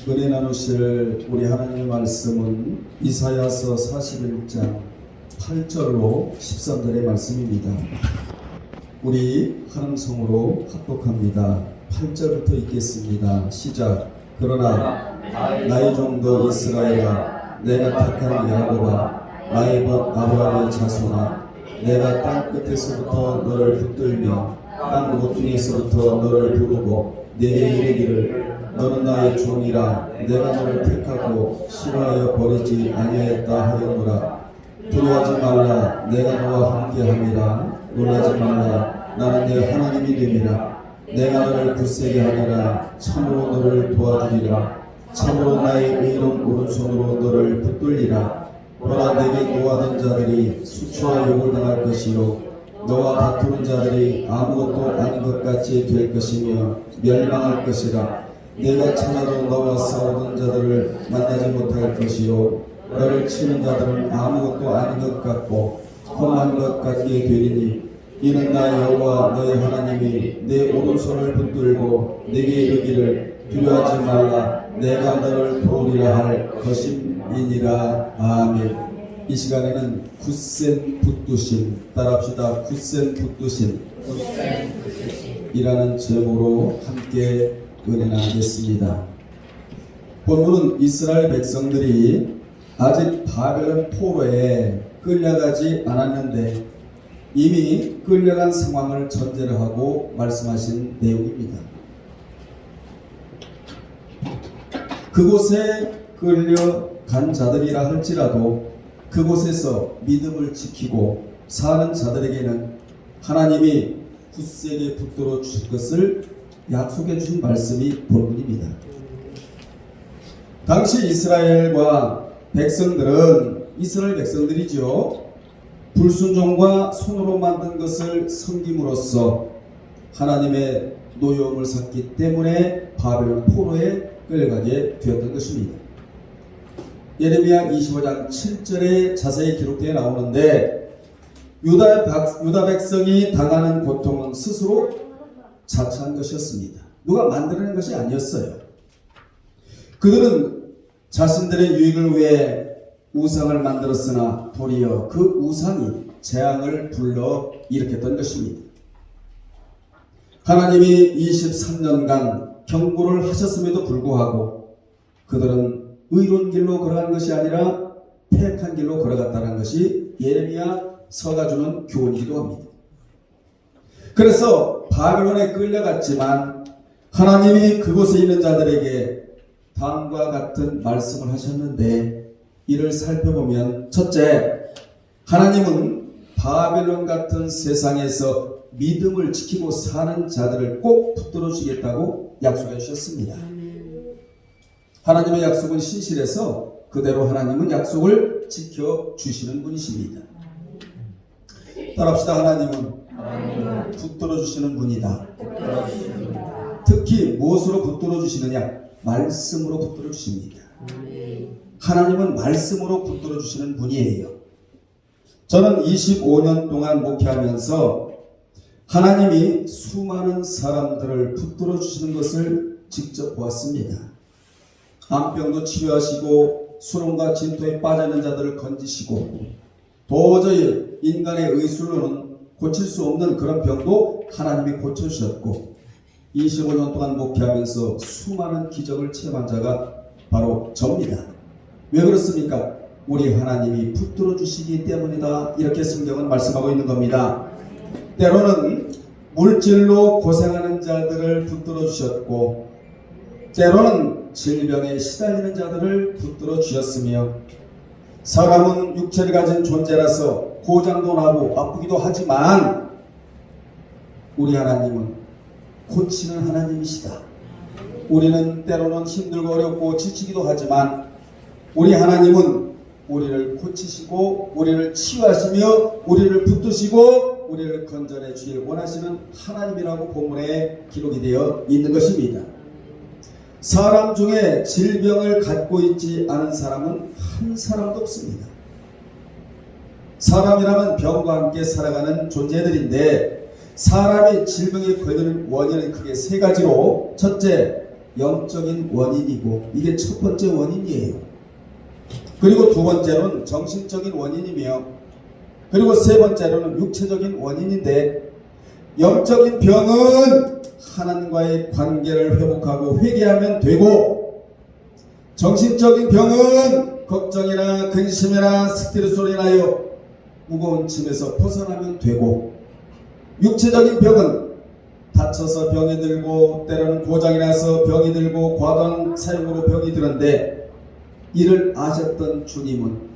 은혜 나누실 우리 하나님의 말씀은 이사야서 41장 8절로 13절의 말씀입니다. 우리 한음성으로 합독합니다. 8절부터 읽겠습니다. 시작. 그러나 나의 종도 이스라엘아, 내가 택한 야곱아, 나의 복 아브라함의 자손아, 내가 땅 끝에서부터 너를 붙들며 땅 모퉁이에서부터 너를 부르고 내게 이르기를 너는 나의 종이라, 내가 너를 택하고 싫어하여 버리지 아니하였다 하였노라. 두려워하지 말라, 내가 너와 함께함이라. 놀라지 말라, 나는 내 하나님이 됨이라. 내가 너를 굳세게 하리라. 참으로 너를 도와주리라. 참으로 나의 의로운 오른손으로 너를 붙들리라. 보라, 내게 노하던 자들이 수치와 욕을 당할 것이요 너와 다투는 자들이 아무것도 아닌 것 같이 될 것이며 멸망할 것이라. 내가 찾아도 너와 싸우던 자들을 만나지 못할 것이요 너를 치는 자들은 아무것도 아닌 것 같고 험한 것 같게 되리니, 이는 나 여호와 너의 하나님이 내 오른손을 붙들고 내게 이르기를 두려워하지 말라, 내가 너를 도우리라 할 것임이니라. 아멘. 이 시간에는 굳센 붙드심, 따라합시다. 굳센 붙드심 이라는 제목으로 함께 은혜 나누겠습니다. 본문은 이스라엘 백성들이 아직 바벨론 포로에 끌려가지 않았는데 이미 끌려간 상황을 전제를 하고 말씀하신 내용입니다. 그곳에 끌려간 자들이라 할지라도 그곳에서 믿음을 지키고 사는 자들에게는 하나님이 굳세게 붙들어 주실 것을 약속해 주신 말씀이 본문입니다. 당시 이스라엘과 백성들은, 이스라엘 백성들이죠, 불순종과 손으로 만든 것을 섬김으로써 하나님의 노여움을 샀기 때문에 바벨론 포로에 끌려가게 되었던 것입니다. 예레미야 25장 7절에 자세히 기록되어 나오는데, 유다 백성이 당하는 고통은 스스로 자처한 것이었습니다. 누가 만들어낸 것이 아니었어요. 그들은 자신들의 유익을 위해 우상을 만들었으나 도리어 그 우상이 재앙을 불러 일으켰던 것입니다. 하나님이 23년간 경고를 하셨음에도 불구하고 그들은 의로운 길로 걸어간 것이 아니라 패악한 길로 걸어갔다는 것이 예레미야서가 주는 교훈이기도 합니다. 그래서 바벨론에 끌려갔지만 하나님이 그곳에 있는 자들에게 다음과 같은 말씀을 하셨는데, 이를 살펴보면 첫째, 하나님은 바벨론 같은 세상에서 믿음을 지키고 사는 자들을 꼭 붙들어 주시겠다고 약속해 주셨습니다. 하나님의 약속은 신실해서 그대로 하나님은 약속을 지켜주시는 분이십니다. 따라합시다. 하나님은 붙들어 주시는 분이다. 특히 무엇으로 붙들어 주시느냐? 말씀으로 붙들어 주십니다. 하나님은 말씀으로 붙들어 주시는 분이에요. 저는 25년 동안 목회하면서 하나님이 수많은 사람들을 붙들어 주시는 것을 직접 보았습니다. 암병도 치유하시고 수렁과 진토에 빠져있는 자들을 건지시고, 도저히 인간의 의술로는 고칠 수 없는 그런 병도 하나님이 고쳐주셨고, 25년 동안 목회하면서 수많은 기적을 체험한 자가 바로 저입니다. 왜 그렇습니까? 우리 하나님이 붙들어 주시기 때문이다, 이렇게 성경은 말씀하고 있는 겁니다. 때로는 물질로 고생하는 자들을 붙들어 주셨고, 때로는 질병에 시달리는 자들을 붙들어 주셨으며, 사람은 육체를 가진 존재라서 고장도 나고 아프기도 하지만 우리 하나님은 고치는 하나님이시다. 우리는 때로는 힘들고 어렵고 지치기도 하지만 우리 하나님은 우리를 고치시고 우리를 치유하시며 우리를 붙드시고 우리를 건져내 주길 원하시는 하나님이라고 본문에 기록이 되어 있는 것입니다. 사람 중에 질병을 갖고 있지 않은 사람은 한 사람도 없습니다. 사람이라면 병과 함께 살아가는 존재들인데, 사람이 질병에 걸리는 원인은 크게 세 가지로, 첫째, 영적인 원인이고 이게 첫 번째 원인이에요. 그리고 두 번째로는 정신적인 원인이며 그리고 세 번째로는 육체적인 원인인데 영적인 병은 하나님과의 관계를 회복하고 회개하면 되고 정신적인 병은 걱정이나 근심이나 스트레스로 인하여 무거운 짐에서 벗어나면 되고 육체적인 병은 다쳐서 병이 들고 때로는 고장이 나서 병이 들고 과도한 사용으로 병이 드는데 이를 아셨던 주님은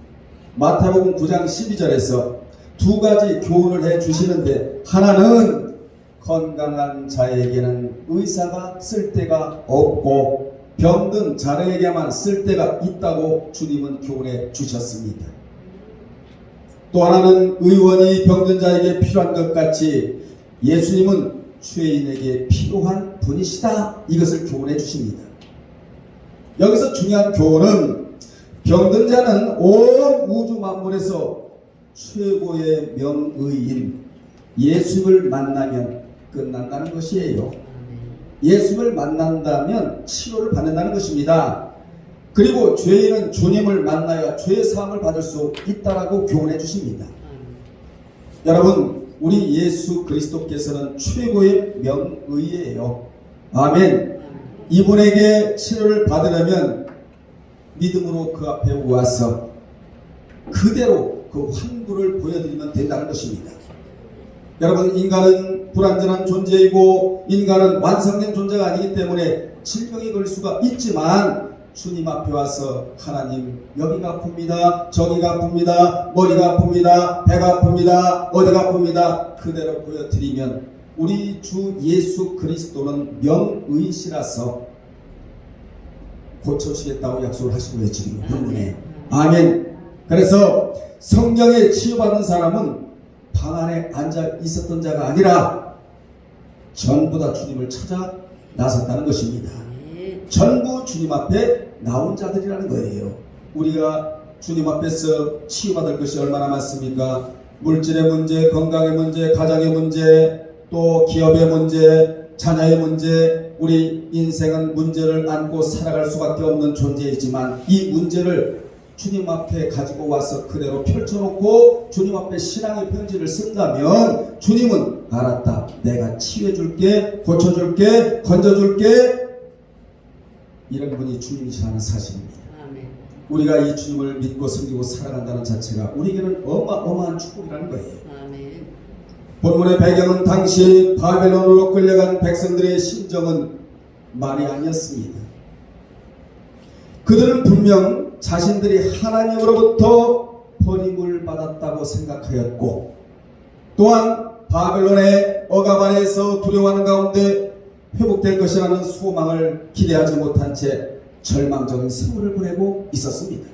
마태복음 9장 12절에서 두 가지 교훈을 해 주시는데 하나는 건강한 자에게는 의사가 쓸데가 없고 병든 자에게만 쓸데가 있다고 주님은 교훈해 주셨습니다. 또 하나는 의원이 병든 자에게 필요한 것 같이 예수님은 죄인에게 필요한 분이시다. 이것을 교훈해 주십니다. 여기서 중요한 교훈은 병든 자는 온 우주 만물에서 최고의 명의인 예수를 만나면 끝난다는 것이에요. 예수를 만난다면 치료를 받는다는 것입니다. 그리고 죄인은 주님을 만나야 죄 사함을 받을 수 있다라고 교훈해 주십니다. 여러분, 우리 예수 그리스도께서는 최고의 명의예요. 아멘. 이분에게 치료를 받으려면 믿음으로 그 앞에 와서 그대로 그 환부를 보여드리면 된다는 것입니다. 여러분, 인간은 불완전한 존재이고 인간은 완성된 존재가 아니기 때문에 질병이 걸 수가 있지만 주님 앞에 와서 하나님 여기가 아픕니다, 저기가 아픕니다, 머리가 아픕니다, 배가 아픕니다, 어디가 아픕니다 그대로 보여드리면 우리 주 예수 그리스도는 명의시라서 고쳐주시겠다고 약속을 하시고요. 지금 본문에 아멘. 그래서 성경에 치유받은 사람은 방 안에 앉아 있었던 자가 아니라 전부 다 주님을 찾아 나섰다는 것입니다. 전부 주님 앞에 나온 자들이라는 거예요. 우리가 주님 앞에서 치유받을 것이 얼마나 많습니까? 물질의 문제, 건강의 문제, 가정의 문제, 또 기업의 문제, 자녀의 문제, 우리 인생은 문제를 안고 살아갈 수밖에 없는 존재이지만 이 문제를 주님 앞에 가지고 와서 그대로 펼쳐놓고 주님 앞에 신앙의 편지를 쓴다면 주님은 알았다, 내가 치유해줄게, 고쳐줄게, 건져줄게, 이런 분이 주님이시라는 사실입니다. 아멘. 우리가 이 주님을 믿고 섬기고 살아간다는 자체가 우리에게는 어마어마한 축복이라는 거예요. 아멘. 본문의 배경은 당시 바벨론으로 끌려간 백성들의 심정은 말이 아니었습니다. 그들은 분명 자신들이 하나님으로부터 버림을 받았다고 생각하였고 또한 바벨론의 억압 아래에서 두려워하는 가운데 회복될 것이라는 소망을 기대하지 못한 채 절망적인 세월을 보내고 있었습니다.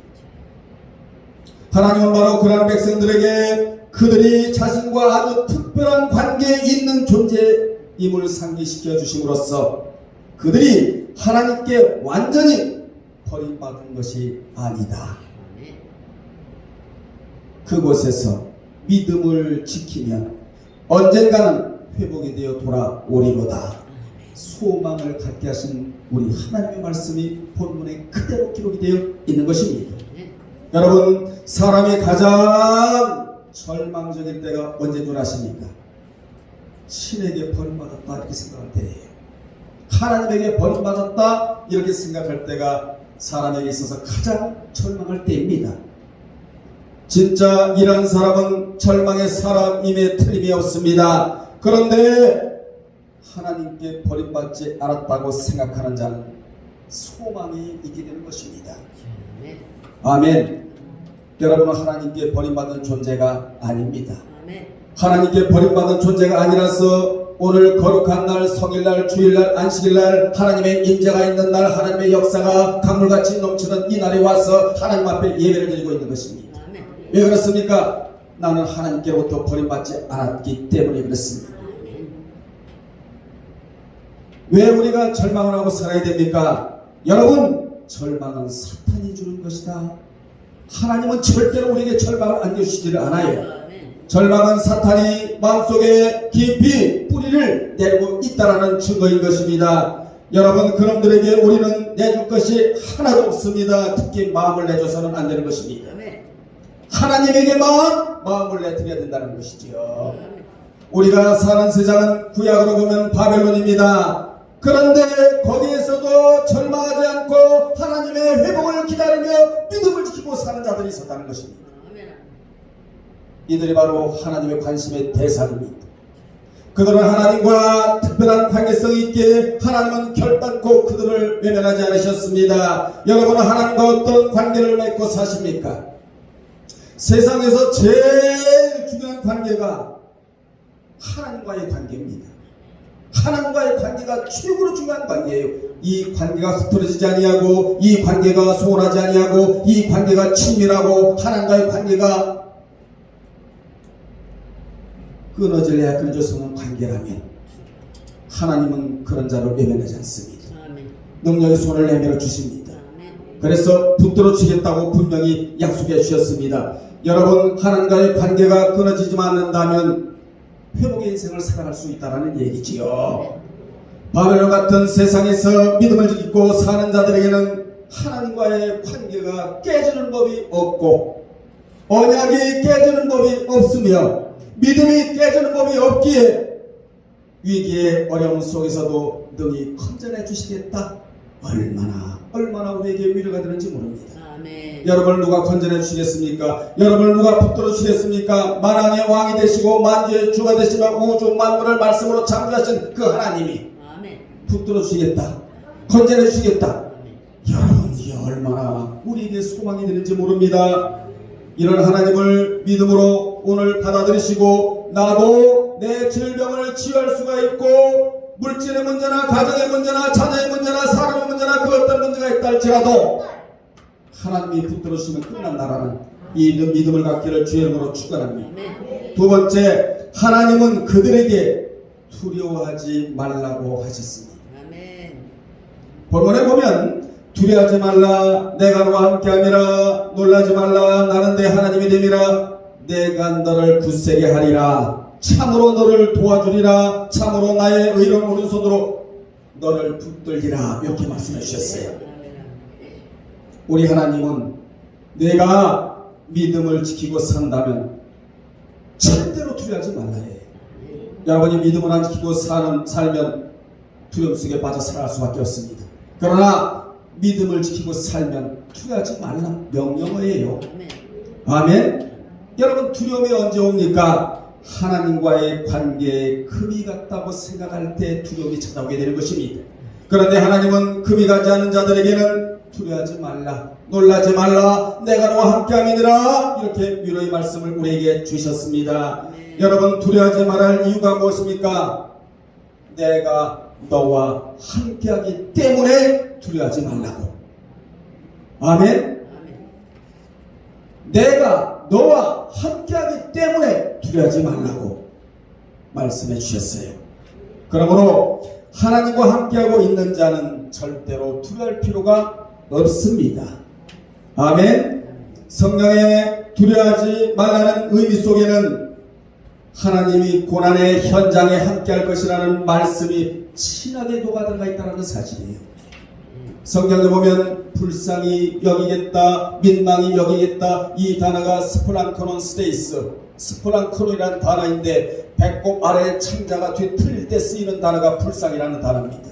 하나님은 바로 그러한 백성들에게 그들이 자신과 아주 특별한 관계에 있는 존재임을 상기시켜 주심으로써 그들이 하나님께 완전히 버림받은 것이 아니다. 그곳에서 믿음을 지키면 언젠가는 회복이 되어 돌아오리로다. 소망을 갖게 하신 우리 하나님의 말씀이 본문에 그대로 기록이 되어 있는 것입니다. 여러분, 사람이 가장 절망적일 때가 언제 줄 아십니까? 신에게 버림받았다 이렇게 생각할 때예요. 하나님에게 버림받았다 이렇게 생각할 때가 사람에게 있어서 가장 절망할 때입니다. 진짜 이런 사람은 절망의 사람임에 틀림이 없습니다. 그런데 하나님께 버림받지 않았다고 생각하는 자는 소망이 있게 되는 것입니다. 아멘. 여러분은 하나님께 버림받은 존재가 아닙니다. 하나님께 버림받은 존재가 아니라서 오늘 거룩한 날, 성일날, 주일날, 안식일날 하나님의 임재가 있는 날, 하나님의 역사가 강물같이 넘치는 이 날에 와서 하나님 앞에 예배를 드리고 있는 것입니다. 왜 그렇습니까? 나는 하나님께로부터 버림받지 않았기 때문에 그렇습니다. 왜 우리가 절망을 하고 살아야 됩니까? 여러분, 절망은 사탄이 주는 것이다. 하나님은 절대로 우리에게 절망을 안겨주시지를 않아요. 절망은 사탄이 마음속에 깊이 뿌리를 내리고 있다는 증거인 것입니다. 여러분, 그놈들에게 우리는 내줄 것이 하나도 없습니다. 특히 마음을 내줘서는 안 되는 것입니다. 하나님에게만 마음을 내드려야 된다는 것이지요. 우리가 사는 세상은 구약으로 보면 바벨론입니다. 그런데 거기에서도 절망하지 않고 하나님의 회복을 기다리며 믿음을 지키고 사는 자들이 있었다는 것입니다. 이들이 바로 하나님의 관심의 대상입니다. 그들은 하나님과 특별한 관계성이 있기에 하나님은 결단코 그들을 외면하지 않으셨습니다. 여러분은 하나님과 어떤 관계를 맺고 사십니까? 세상에서 제일 중요한 관계가 하나님과의 관계입니다. 하나님과의 관계가 최고로 중요한 관계예요. 이 관계가 흐트러지지 아니하고, 이 관계가 소홀하지 아니하고, 이 관계가 친밀하고, 하나님과의 관계가 끊어질래야 끊어질 수 없는 관계라면 하나님은 그런 자를 외면하지 않습니다. 능력의 손을 내밀어 주십니다. 그래서 붙들어 주겠다고 분명히 약속해 주셨습니다. 여러분, 하나님과의 관계가 끊어지지만 않는다면 회복의 인생을 살아갈 수 있다는 얘기지요. 바벨론 같은 세상에서 믿음을 지키고 사는 자들에게는 하나님과의 관계가 깨지는 법이 없고, 언약이 깨지는 법이 없으며, 믿음이 깨지는 법이 없기에 위기의 어려움 속에서도 능히 건져내 주시겠다. 얼마나 우리에게 위로가 되는지 모릅니다. 아멘. 여러분을 누가 건져내 주시겠습니까? 여러분을 누가 붙들어 주시겠습니까? 만왕의 왕이 되시고 만주의 주가 되시며 우주 만물을 말씀으로 창조하신 그 하나님이 아멘. 붙들어 주시겠다. 건져내 주시겠다. 여러분, 이게 얼마나 우리에게 소망이 되는지 모릅니다. 이런 하나님을 믿음으로 오늘 받아들이시고, 나도 내 질병을 치유할 수가 있고, 물질의 문제나 가정의 문제나 자녀의 문제나 사람의 문제나 그 어떤 문제가 있다 할지라도 하나님이 붙들어 주시면 끝난다라는 이 믿음을 갖기를 주의 이름으로 축원합니다. 두 번째, 하나님은 그들에게 두려워하지 말라고 하셨습니다. 본문에 보면 두려워하지 말라, 내가 너와 함께함이라, 놀라지 말라, 나는 내 하나님이 됨이라, 내가 너를 굳세게 하리라, 참으로 너를 도와주리라, 참으로 나의 의로운 오른손으로 너를 붙들리라. 이렇게 말씀해 주셨어요. 우리 하나님은 내가 믿음을 지키고 산다면 절대로 두려워하지 말라 해요. 여러분이 믿음을 안 지키고 살면 두려움 속에 빠져 살아갈 수밖에 없습니다. 그러나 믿음을 지키고 살면 두려워하지 말라 명령어예요. 아멘. 여러분, 두려움이 언제 옵니까? 하나님과의 관계에 금이 갔다고 생각할 때 두려움이 찾아오게 되는 것입니다. 그런데 하나님은 금이 가지 않은 자들에게는 두려워하지 말라, 놀라지 말라, 내가 너와 함께함이니라, 이렇게 위로의 말씀을 우리에게 주셨습니다. 여러분, 두려워하지 말할 이유가 무엇입니까? 내가 너와 함께하기 때문에 두려워하지 말라고. 아멘. 내가 너와 함께하기 때문에 두려워하지 말라고 말씀해 주셨어요. 그러므로 하나님과 함께하고 있는 자는 절대로 두려워할 필요가 없습니다. 아멘. 성령의 두려워하지 말라는 의미 속에는 하나님이 고난의 현장에 함께할 것이라는 말씀이 친하게 녹아들어가 있다는 사실이에요. 성경에 보면 불쌍히 여기겠다, 민망히 여기겠다, 이 단어가 스플랑크논 스테이스, 스플랑크논이라는 단어인데 배꼽 아래 창자가 뒤틀릴 때 쓰이는 단어가 불쌍이라는 단어입니다.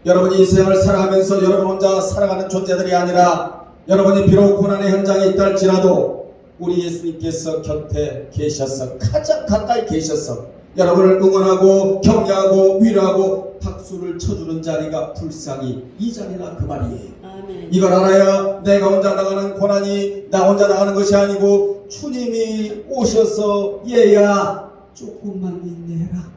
여러분이 인생을 살아가면서 여러분 혼자 살아가는 존재들이 아니라, 여러분이 비록 고난의 현장에 있다 할지라도 우리 예수님께서 곁에 계셔서, 가장 가까이 계셔서 여러분을 응원하고 격려하고 위로하고 박수를 쳐주는 자리가 불쌍히 이 자리라, 그 말이에요. 아멘. 이걸 알아야 내가 혼자 나가는 고난이 나 혼자 나가는 것이 아니고 주님이 오셔서 얘야 조금만 인내해라,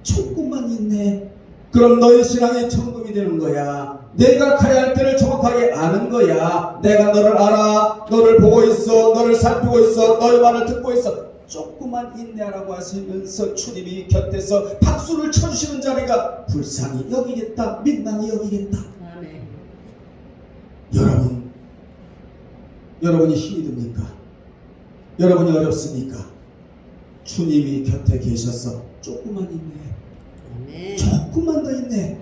조금만 인내, 그럼 너의 신앙이 천국이 되는 거야. 내가 가야 할 때를 정확하게 아는 거야. 내가 너를 알아, 너를 보고 있어, 너를 살피고 있어, 너의 말을 듣고 있어. 조금만 인내하라고 하시면서 주님이 곁에서 박수를 쳐주시는 자리가 불쌍히 여기겠다, 민망히 여기겠다. 아멘. 여러분이 힘이 듭니까? 여러분이 어렵습니까? 주님이 곁에 계셔서 조금만 인내, 조금만 더 있네.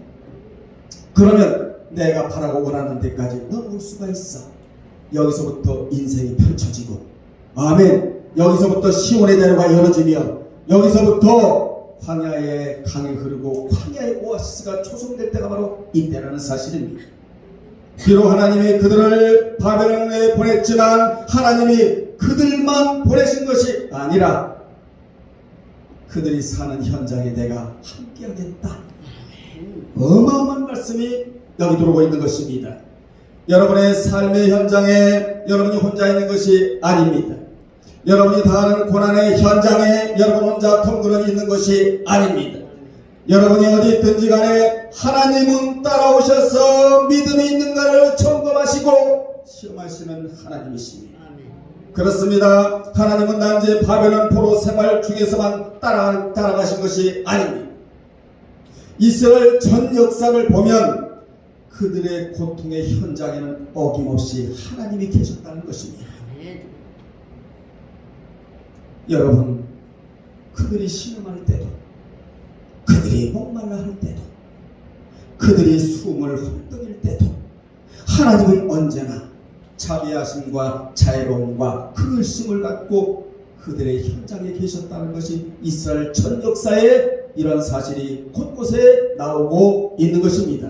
그러면 내가 바라고 원하는 데까지 넘을 수가 있어. 여기서부터 인생이 펼쳐지고, 아멘. 여기서부터 시온의 대로가 열어지며, 여기서부터 광야의 강이 흐르고 광야의 오아시스가 초성될 때가 바로 이때라는 사실입니다. 비록 하나님이 그들을 바벨론에 보냈지만 하나님이 그들만 보내신 것이 아니라 그들이 사는 현장에 내가 함께하겠다. 어마어마한 말씀이 여기 들어오고 있는 것입니다. 여러분의 삶의 현장에 여러분이 혼자 있는 것이 아닙니다. 여러분이 당하는 고난의 현장에 여러분 혼자 덩그러니 있는 것이 아닙니다. 여러분이 어디 있든지 간에 하나님은 따라오셔서 믿음이 있는가를 점검하시고 시험하시는 하나님이십니다. 그렇습니다. 하나님은 단지 바벨론 포로 생활 중에서만 따라가신 것이 아닙니다. 이스라엘 전 역사를 보면 그들의 고통의 현장에는 어김없이 하나님이 계셨다는 것입니다. 여러분, 그들이 신음할 때도, 그들이 목말라 할 때도, 그들이 숨을 헐떡일 때도 하나님은 언제나 자비하심과 자애로움과 긍휼심을 갖고 그들의 현장에 계셨다는 것이 이스라엘 전 역사에 이런 사실이 곳곳에 나오고 있는 것입니다.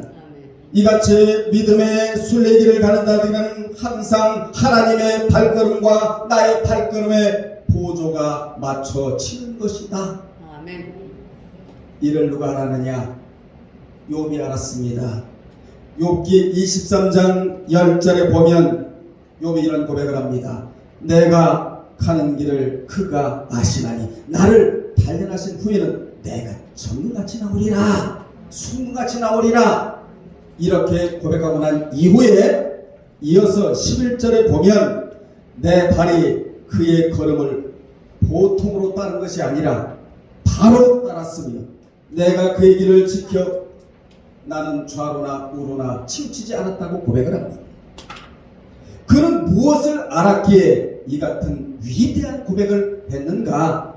이같이 믿음의 순례길을 가는 자들은 항상 하나님의 발걸음과 나의 발걸음에 보조가 맞춰지는 것이다. 아멘. 이를 누가 알았느냐? 욥이 알았습니다. 욥기 23장 10절에 보면 욥이 이런 고백을 합니다. 내가 가는 길을 그가 아시나니 나를 단련하신 후에는 내가 정금같이 나오리라, 숭같이 나오리라. 이렇게 고백하고 난 이후에 이어서 11절에 보면 내 발이 그의 걸음을 보통으로 따른 것이 아니라 바로 따랐으며 내가 그의 길을 지켜 나는 좌로나 우로나 치우치지 않았다고 고백을 합니다. 그는 무엇을 알았기에 이 같은 위대한 고백을 했는가?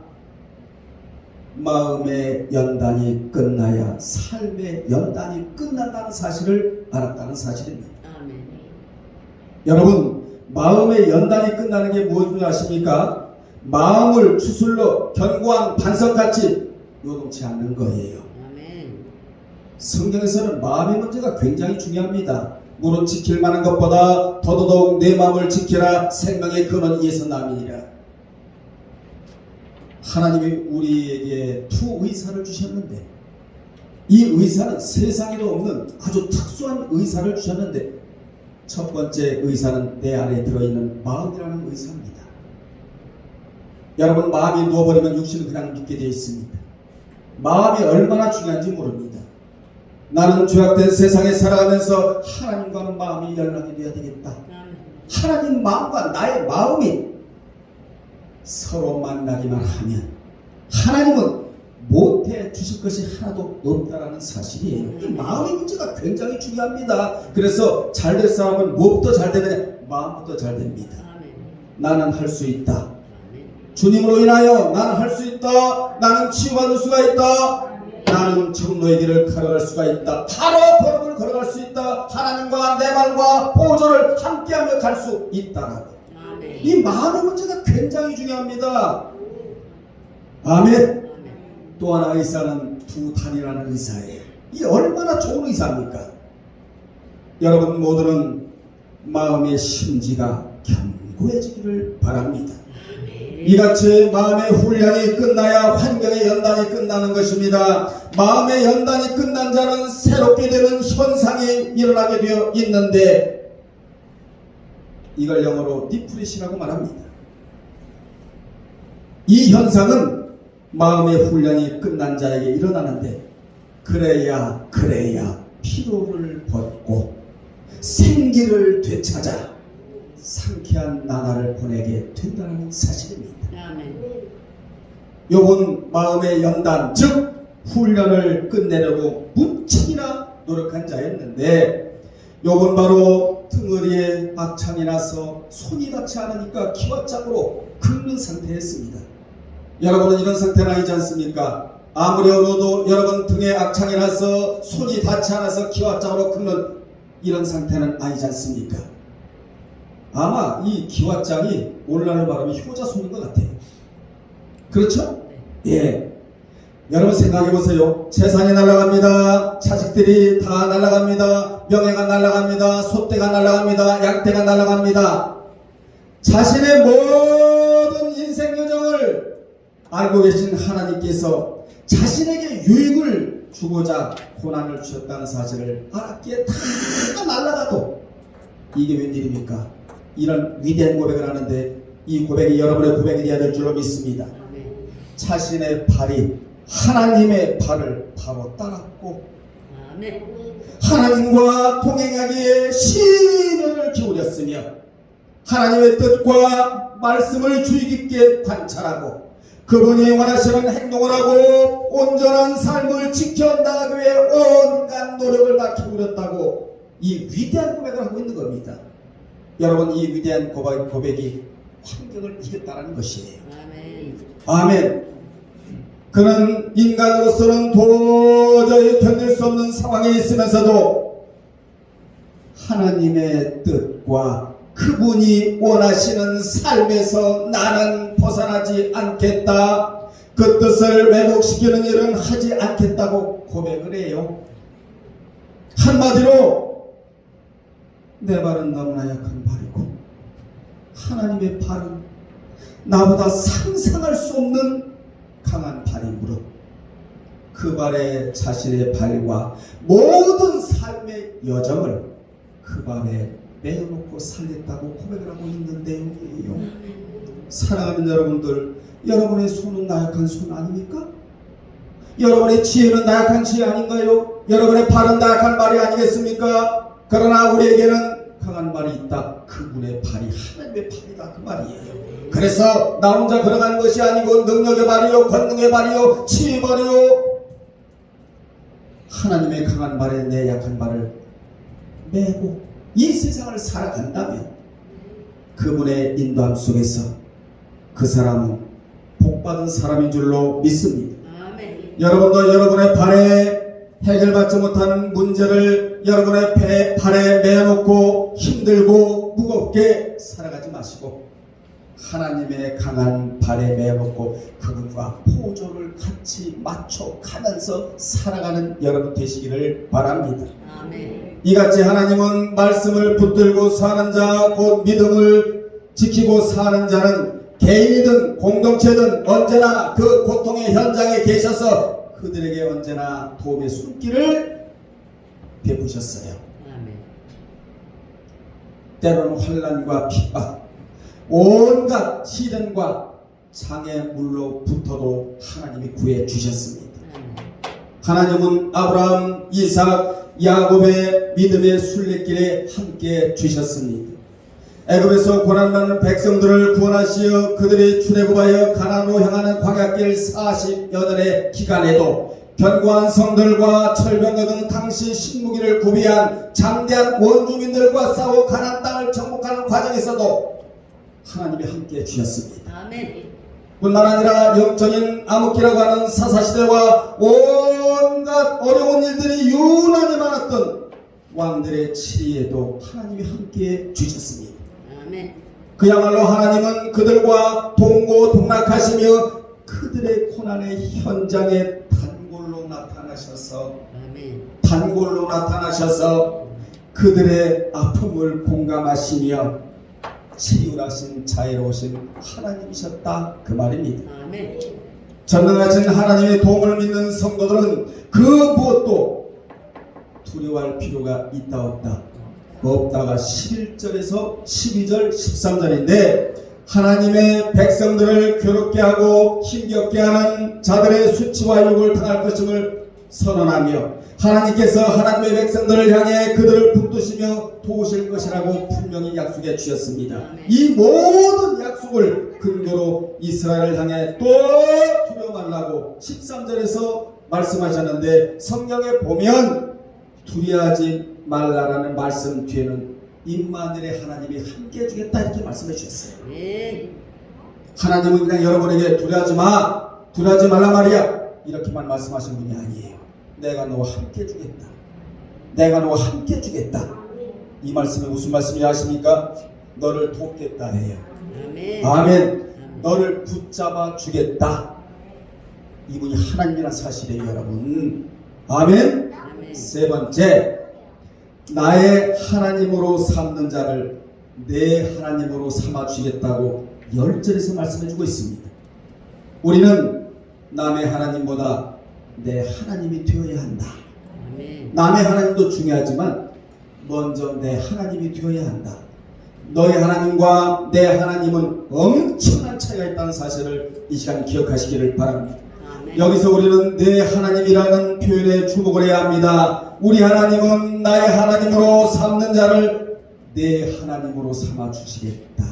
마음의 연단이 끝나야 삶의 연단이 끝난다는 사실을 알았다는 사실입니다. 아멘. 여러분, 마음의 연단이 끝나는 게 무엇인지 아십니까? 마음을 추슬러 견고한 반석같이 요동치 않는 거예요. 아멘. 성경에서는 마음의 문제가 굉장히 중요합니다. 무릇 지킬 만한 것보다 더더욱 내 마음을 지키라. 생명의 근원 이에서 남이니라. 하나님이 우리에게 두 의사를 주셨는데 이 의사는 세상에도 없는 아주 특수한 의사를 주셨는데 첫 번째 의사는 내 안에 들어있는 마음이라는 의사입니다. 여러분, 마음이 누워버리면 육신은 그냥 눕게 되어 있습니다. 마음이 얼마나 중요한지 모릅니다. 나는 죄악된 세상에 살아가면서 하나님과는 마음이 연락이 되어야 되겠다. 하나님 마음과 나의 마음이 서로 만나기만 하면 하나님은 못해 주실 것이 하나도 없다라는 사실이에요. 이 마음의 문제가 굉장히 중요합니다. 그래서 잘될 사람은 무엇부터 잘 되느냐? 마음부터 잘 됩니다. 나는 할 수 있다. 주님으로 인하여 나는 할 수 있다. 나는 치유받을 수가 있다. 나는 정로의 길을 걸어갈 수가 있다. 바로 걸음을 걸어갈 수 있다. 하나님과 내 말과 보조를 함께하며 갈 수 있다라고. 이 마음의 문제가 굉장히 중요합니다. 아멘. 또 하나 의사는 두 단이라는 의사예요. 이 얼마나 좋은 의사입니까? 여러분 모두는 마음의 심지가 견고해지기를 바랍니다. 이같이 마음의 훈련이 끝나야 환경의 연단이 끝나는 것입니다. 마음의 연단이 끝난 자는 새롭게 되는 현상이 일어나게 되어 있는데 이걸 영어로 디프레시라고 말합니다. 이 현상은 마음의 훈련이 끝난 자에게 일어나는데 그래야 피로를 벗고 생기를 되찾아 상쾌한 나날을 보내게 된다는 사실입니다. 욥은 마음의 연단 즉 훈련을 끝내려고 무척이나 노력한 자였는데 욥은 바로 등허리에 악창이 나서 손이 닿지 않으니까 기와짝으로 긁는 상태였습니다. 여러분은 이런 상태는 아니지 않습니까? 아무리 얼어도 여러분 등에 악창이 나서 손이 닿지 않아서 기왓장으로 긁는 이런 상태는 아니지 않습니까? 아마 이 기왓장이 오늘날로 말하면 효자 손인 것 같아요. 그렇죠? 예. 여러분 생각해 보세요. 재산이 날아갑니다. 자식들이 다 날아갑니다. 명예가 날아갑니다. 소떼가 날아갑니다. 양떼가 날아갑니다. 자신의 모든 인생 여정을 알고 계신 하나님께서 자신에게 유익을 주고자 고난을 주셨다는 사실을 알았기에 다 날아가도 이게 웬일입니까? 이런 위대한 고백을 하는데 이 고백이 여러분의 고백이 되어야 될 줄로 믿습니다. 자신의 발이 하나님의 발을 바로 따랐고 하나님과 동행하기에 시련을 기울였으며 하나님의 뜻과 말씀을 주의 깊게 관찰하고 그분이 원하시는 행동을 하고 온전한 삶을 지켜나가기 위해 온갖 노력을 다 기울였다고 이 위대한 고백을 하고 있는 겁니다. 여러분 이 위대한 고백이 환경을 이겼다는 것이에요. 아멘. 그는 인간으로서는 도저히 견딜 수 없는 상황에 있으면서도 하나님의 뜻과 그분이 원하시는 삶에서 나는 벗어나지 않겠다. 그 뜻을 왜곡시키는 일은 하지 않겠다고 고백을 해요. 한마디로 내 발은 너무나 약한 발이고 하나님의 발은 나보다 상상할 수 없는 강한 발이므로 그 발에 자신의 발과 모든 삶의 여정을 그 발에 내어놓고 살렸다고 고백을 하고 있는 내용이에요. 사랑하는 여러분들, 여러분의 손은 나약한 손 아닙니까? 여러분의 지혜는 나약한 지혜 아닌가요? 여러분의 발은 나약한 발이 아니겠습니까? 그러나 우리에게는 강한 발이 있다. 그분의 발이 하나님의 발이다 그 말이에요. 그래서 나 혼자 걸어가는 것이 아니고 능력의 발이요 권능의 발이요 치유의 발이요 하나님의 강한 발에 내 약한 발을 메고 이 세상을 살아간다면 그분의 인도함 속에서 그 사람은 복받은 사람인 줄로 믿습니다. 아멘. 여러분도 여러분의 발에 해결받지 못하는 문제를 여러분의 발에 메어놓고 힘들고 무겁게 살아가지 마시고 하나님의 강한 발에 메어놓고 그분과 포조를 같이 맞춰가면서 살아가는 여러분 되시기를 바랍니다. 아멘. 이같이 하나님은 말씀을 붙들고 사는 자 곧 믿음을 지키고 사는 자는 개인이든 공동체든 언제나 그 고통의 현장에 계셔서 그들에게 언제나 도움의 손길을 베푸셨어요. 아멘. 때로는 환난과 핍박 온갖 시련과 장애물로부터도 하나님이 구해 주셨습니다. 하나님은 아브라함, 이삭, 야곱의 믿음의 순례길에 함께 주셨습니다. 애굽에서 고난받는 백성들을 구원하시어 그들이 출애굽하여 가나안으로 향하는 광야길 40여년의 기간에도 견고한 성들과 철병거 등 당시 식무기를 구비한 장대한 원주민들과 싸워 가나안 땅을 정복하는 과정에서도 하나님이 함께 주셨습니다. 아멘. 뿐만 아니라 영적인 암흑기라고 하는 사사시대와 온갖 어려운 일들이 유난히 많았던 왕들의 치리에도 하나님이 함께 주셨습니다. 아멘. 그야말로 하나님은 그들과 동고동락하시며 그들의 고난의 현장에 단골로 나타나셔서 그들의 아픔을 공감하시며 치유하신 자애로우신 하나님이셨다 그 말입니다. 아멘. 전능하신 하나님의 도움을 믿는 성도들은 그 무엇도 두려워할 필요가 있다 없다가 11절에서 12절 13절인데 하나님의 백성들을 괴롭게 하고 힘겹게 하는 자들의 수치와 욕을 당할 것임을 선언하며 하나님께서 하나님의 백성들을 향해 그들을 붙드시며 도우실 것이라고 분명히 약속해 주셨습니다. 이 모든 약속을 근거로 이스라엘을 향해 또 두려워 말라고 13절에서 말씀하셨는데 성경에 보면 두려워하지 말라라는 말씀 뒤에는 임마누엘의 하나님이 함께 해주겠다 이렇게 말씀해 주셨어요. 하나님은 그냥 여러분에게 두려워하지 말라 말이야. 이렇게만 말씀하신 분이 아니에요. 내가 너와 함께 주겠다. 내가 너와 함께 주겠다. 이 말씀이 무슨 말씀이 아십니까? 너를 돕겠다 해요. 아멘. 너를 붙잡아 주겠다. 이분이 하나님이라는 사실이에요, 여러분. 아멘. 세 번째, 나의 하나님으로 삼는 자를 내 하나님으로 삼아 주겠다고 10절에서 말씀해주고 있습니다. 우리는 남의 하나님보다 내 하나님이 되어야 한다. 남의 하나님도 중요하지만 먼저 내 하나님이 되어야 한다. 너의 하나님과 내 하나님은 엄청난 차이가 있다는 사실을 이 시간 기억하시기를 바랍니다. 여기서 우리는 내 하나님이라는 표현에 주목을 해야 합니다. 우리 하나님은 나의 하나님으로 삼는 자를 내 하나님으로 삼아주시겠다.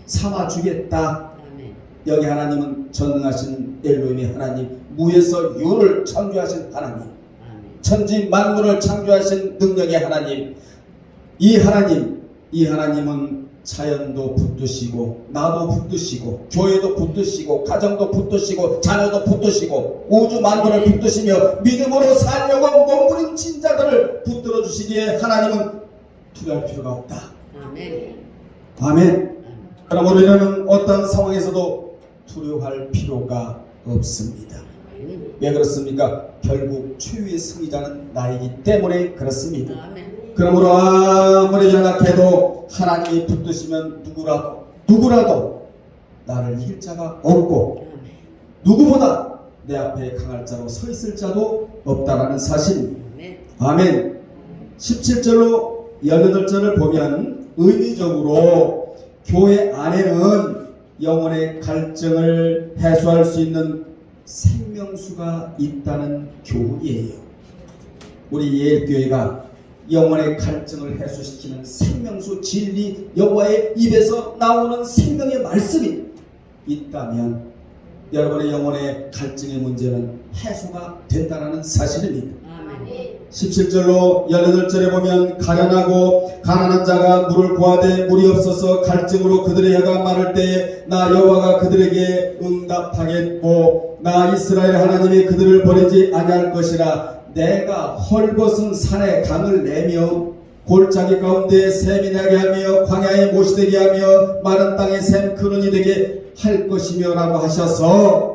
삼아주겠다. 여기 하나님은 전능하신 엘로힘의 하나님, 무에서 유를 창조하신 하나님, 천지 만물을 창조하신 능력의 하나님, 이 하나님은 자연도 붙드시고 나도 붙드시고 교회도 붙드시고 가정도 붙드시고 자녀도 붙드시고 우주 만물을 붙드시며 믿음으로 살려고 몸부림친 자들을 붙들어 주시기에 하나님은 두려울 필요가 없다. 아멘. 그럼 우리는 어떤 상황에서도 두려워할 필요가 없습니다. 왜 그렇습니까? 결국 최후의 승리자는 나이기 때문에 그렇습니다. 그러므로 아무리 연약해도 하나님이 붙드시면 누구라도 나를 이길 자가 없고 누구보다 내 앞에 강할 자로 서 있을 자도 없다라는 사실입니다. 아멘. 17절로 18절을 보면 의미적으로 교회 안에는 영혼의 갈증을 해소할 수 있는 생명수가 있다는 교훈이에요. 우리 예일교회가 영혼의 갈증을 해소시키는 생명수 진리 여호와의 입에서 나오는 생명의 말씀이 있다면 여러분의 영혼의 갈증의 문제는 해소가 된다는 사실입니다. 17절로 18절에 보면 가련하고 가난한 자가 물을 구하되 물이 없어서 갈증으로 그들의 혀가 마를 때에 나 여호와가 그들에게 응답하겠고 나 이스라엘 하나님이 그들을 버리지 아니할 것이라. 내가 헐벗은 산에 강을 내며 골짜기 가운데 샘이 나게 하며 광야에 못이 되게 하며 마른 땅에 샘 근원이 되게 할 것이며 라고 하셔서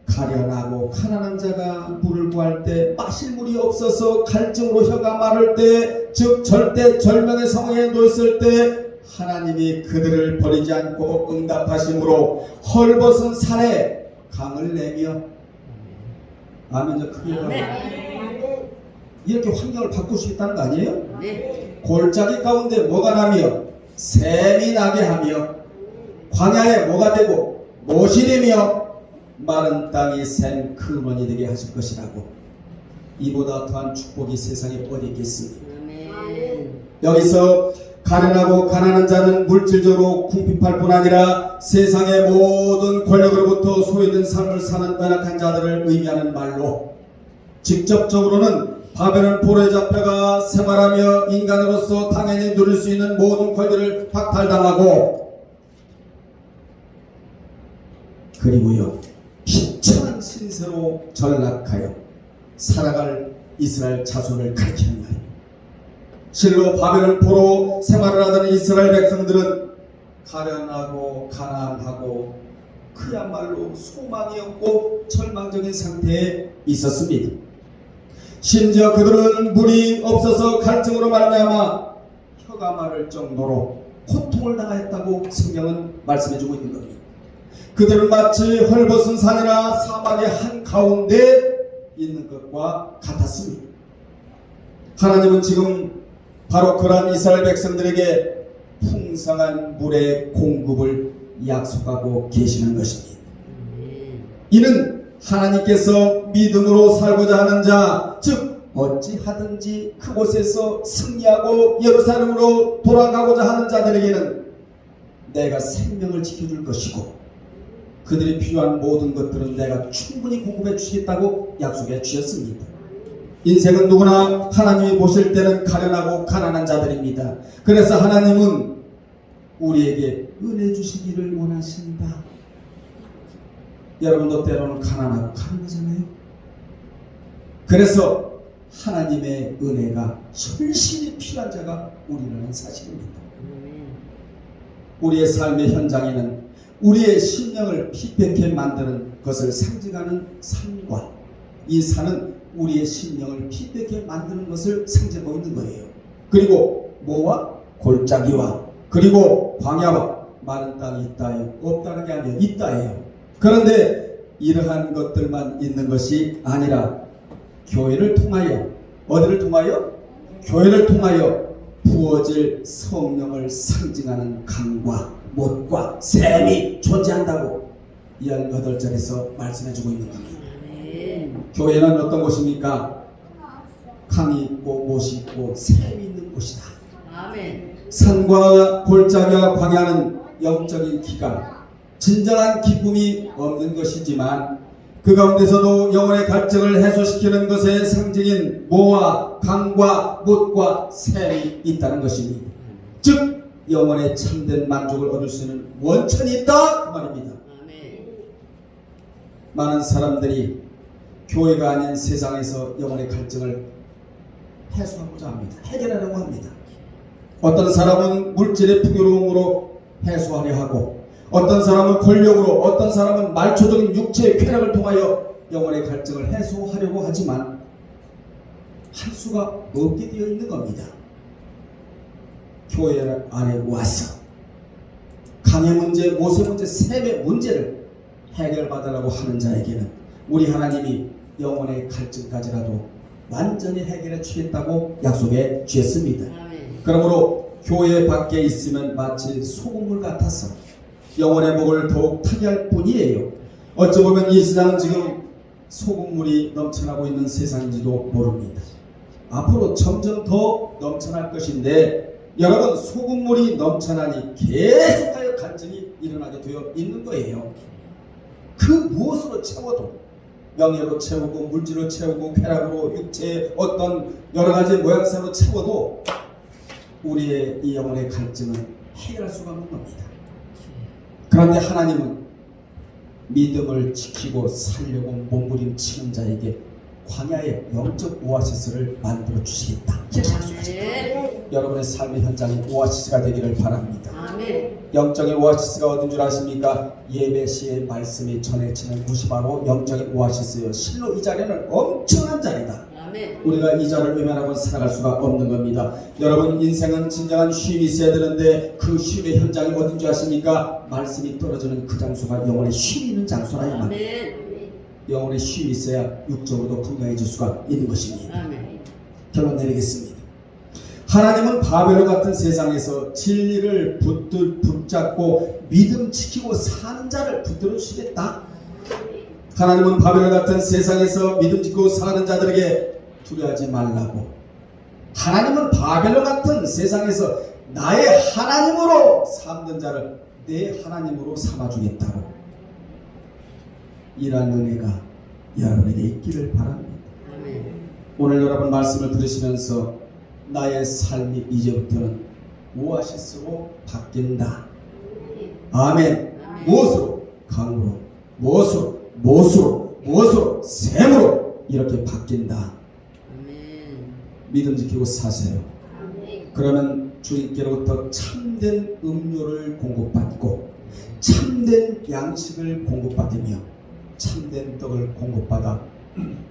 가련하고 가난한 자가 물을 구할 때 마실 물이 없어서 갈증으로 혀가 마를 때 즉 절대 절명의 상황에 놓였을 때 하나님이 그들을 버리지 않고 응답하심으로 헐벗은 산에 강을 내며 아멘. 저 크게 이렇게 환경을 바꾸시겠다는 거 아니에요? 네. 골짜기 가운데 뭐가 나며 샘이 나게 하며 광야에 뭐가 되고 못이 되며 마른 땅이 샘 근원이 되게 하실 것이라고. 이보다 더한 축복이 세상에 어디 있겠습니까? 여기서 가련하고 가난한 자는 물질적으로 궁핍할 뿐 아니라 세상의 모든 권력으로부터 소외된 삶을 사는 연약한 자들을 의미하는 말로 직접적으로는 바벨론 포로에 잡혀가 생활하며 인간으로서 당연히 누릴 수 있는 모든 권리를 박탈당하고 그리고요 비참한 신세로 전락하여 살아갈 이스라엘 자손을 가리키는 말입니다. 실로 바벨론 포로 생활을 하던 이스라엘 백성들은 가련하고 가난하고 그야말로 소망이 없고 절망적인 상태에 있었습니다. 심지어 그들은 물이 없어서 갈증으로 말미암아 혀가 마를 정도로 고통을 당하였다고 성경은 말씀해주고 있는 겁니다. 그들은 마치 헐벗은 산이나 사막의 한가운데 있는 것과 같았습니다. 하나님은 지금 바로 그러한 이스라엘 백성들에게 풍성한 물의 공급을 약속하고 계시는 것입니다. 이는 하나님께서 믿음으로 살고자 하는 자, 즉 어찌하든지 그곳에서 승리하고 예루살렘으로 돌아가고자 하는 자들에게는 내가 생명을 지켜줄 것이고 그들이 필요한 모든 것들은 내가 충분히 공급해 주시겠다고 약속해 주셨습니다. 인생은 누구나 하나님이 보실 때는 가련하고 가난한 자들입니다. 그래서 하나님은 우리에게 은혜 주시기를 원하신다. 여러분도 때로는 가난하고 가난하잖아요. 그래서 하나님의 은혜가 절실히 필요한 자가 우리라는 사실입니다. 우리의 삶의 현장에는 우리의 심령을 피폐케 만드는 것을 상징하는 산과 이 산은 우리의 심령을 피폐케 만드는 것을 상징하고 있는 거예요. 그리고 뭐와? 골짜기와 그리고 광야와 마른 땅이 있다요. 없다는 게 아니에요. 있다예요. 그런데 이러한 것들만 있는 것이 아니라 교회를 통하여 어디를 통하여? 교회를 통하여 부어질 성령을 상징하는 강과 못과 샘이 존재한다고 2장 8절에서 말씀해주고 있는 겁니다. 교회는 어떤 곳입니까? 강이 있고 못이 있고 샘이 있는 곳이다. 산과 골짜기와 광야는 영적인 기간, 진정한 기쁨이 없는 것이지만 그 가운데서도 영혼의 갈증을 해소시키는 것의 상징인 모와 강과 못과 샘이 있다는 것입니다. 즉 영혼의 참된 만족을 얻을 수 있는 원천이 있다 그 말입니다. 많은 사람들이 교회가 아닌 세상에서 영혼의 갈증을 해소하고자 합니다. 해결하려고 합니다. 어떤 사람은 물질의 풍요로움으로 해소하려 하고 어떤 사람은 권력으로 어떤 사람은 말초적인 육체의 쾌락을 통하여 영혼의 갈증을 해소하려고 하지만 할 수가 없게 되어 있는 겁니다. 교회 안에 와서 강의 문제, 못의 문제, 샘의 문제를 해결받으려고 하는 자에게는 우리 하나님이 영혼의 갈증까지라도 완전히 해결해 주겠다고 약속해 주셨습니다. 그러므로 교회 밖에 있으면 마치 소금물 같아서 영혼의 목을 더욱 타게 할 뿐이에요. 어찌 보면 이 세상은 지금 소금물이 넘쳐나고 있는 세상인지도 모릅니다. 앞으로 점점 더 넘쳐날 것인데 여러분 소금물이 넘쳐나니 계속하여 갈증이 일어나게 되어 있는 거예요. 그 무엇으로 채워도 명예로 채우고 물질로 채우고 쾌락으로 육체의 어떤 여러가지 모양새로 채워도 우리의 이 영혼의 갈증은 해결할 수가 없는 겁니다. 그런데 하나님은 믿음을 지키고 살려고 몸부림치는 자에게 광야의 영적 오아시스를 만들어 주시겠다. 이렇게 약속하셨다. 여러분의 삶의 현장이 오아시스가 되기를 바랍니다. 영적인 오아시스가 어딘 줄 아십니까? 예배 시의 말씀이 전해지는 곳이 바로 영적인 오아시스예요. 실로 이 자리는 엄청난 자리다. 우리가 이 자리를 외면하고 살아갈 수가 없는 겁니다. 여러분 인생은 진정한 쉼이 있어야 되는데 그 쉼의 현장이 어딘 줄 아십니까? 말씀이 떨어지는 그 장소가 영혼의 쉼이 있는 장소라 이 말이에요. 영혼의 쉼이 있어야 육적으로도 건강해질 수가 있는 것입니다. 결론 내리겠습니다. 하나님은 바벨론 같은 세상에서 진리를 붙잡고 믿음 지키고 사는 자를 붙들어 주시겠다. 하나님은 바벨론 같은 세상에서 믿음 지키고 사는 자들에게 두려워하지 말라고. 하나님은 바벨론 같은 세상에서 나의 하나님으로 삼는 자를 내 하나님으로 삼아주겠다고. 이러한 은혜가 여러분에게 있기를 바랍니다. 오늘 여러분 말씀을 들으시면서 나의 삶이 이제부터는 오아시스로 바뀐다. 아멘. 무엇으로? 강으로, 무엇으로? 무엇으로? 샘으로 이렇게 바뀐다. 믿음 지키고 사세요. 그러면 주님께로부터 참된 음료를 공급받고 참된 양식을 공급받으며 참된 떡을 공급받아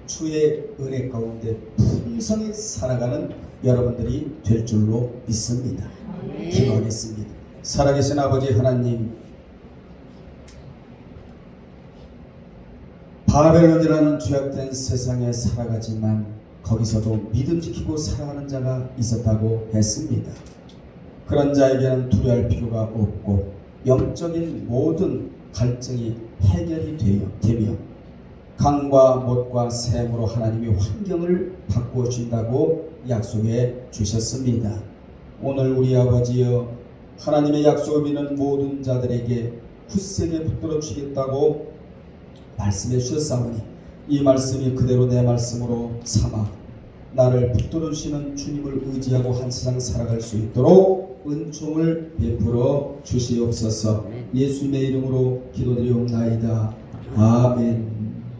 주의 은혜 가운데 풍성히 살아가는 여러분들이 될 줄로 믿습니다. 기도하겠습니다. 살아계신 아버지 하나님, 바벨론이라는 죄악된 세상에 살아가지만 거기서도 믿음 지키고 살아가는 자가 있었다고 했습니다. 그런 자에게는 두려워할 필요가 없고 영적인 모든 갈증이 해결이 되며 강과 못과 샘으로 하나님이 환경을 바꾸어 준다고 약속해 주셨습니다. 오늘 우리 아버지여, 하나님의 약속을 믿는 모든 자들에게 굳세게 붙들어 주시겠다고 말씀해 주셨사오니 이 말씀이 그대로 내 말씀으로 삼아 나를 붙들어 주시는 주님을 의지하고 한 세상 살아갈 수 있도록 은총을 베풀어 주시옵소서. 예수님의 이름으로 기도드리옵나이다. 아멘.